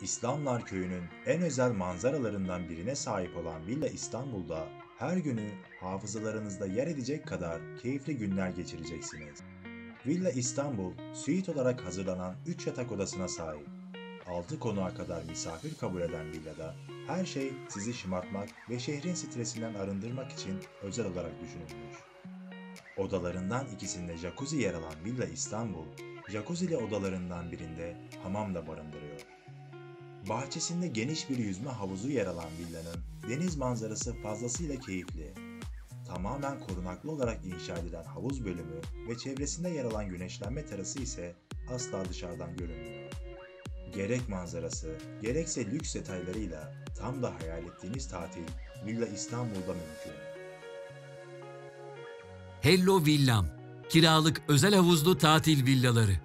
İslamlar Köyü'nün en özel manzaralarından birine sahip olan Villa İstanbul'da her günü hafızalarınızda yer edecek kadar keyifli günler geçireceksiniz. Villa İstanbul, suite olarak hazırlanan 3 yatak odasına sahip. 6 konuğa kadar misafir kabul eden villada her şey sizi şımartmak ve şehrin stresinden arındırmak için özel olarak düşünülmüş. Odalarından ikisinde jacuzzi yer alan Villa İstanbul, jacuzzi'li odalarından birinde hamam da barındırıyor. Bahçesinde geniş bir yüzme havuzu yer alan villanın deniz manzarası fazlasıyla keyifli. Tamamen korunaklı olarak inşa edilen havuz bölümü ve çevresinde yer alan güneşlenme terası ise asla dışarıdan görünmüyor. Gerek manzarası, gerekse lüks detaylarıyla tam da hayal ettiğiniz tatil Villa İstanbul'da mümkün. Hello Villam, kiralık özel havuzlu tatil villaları.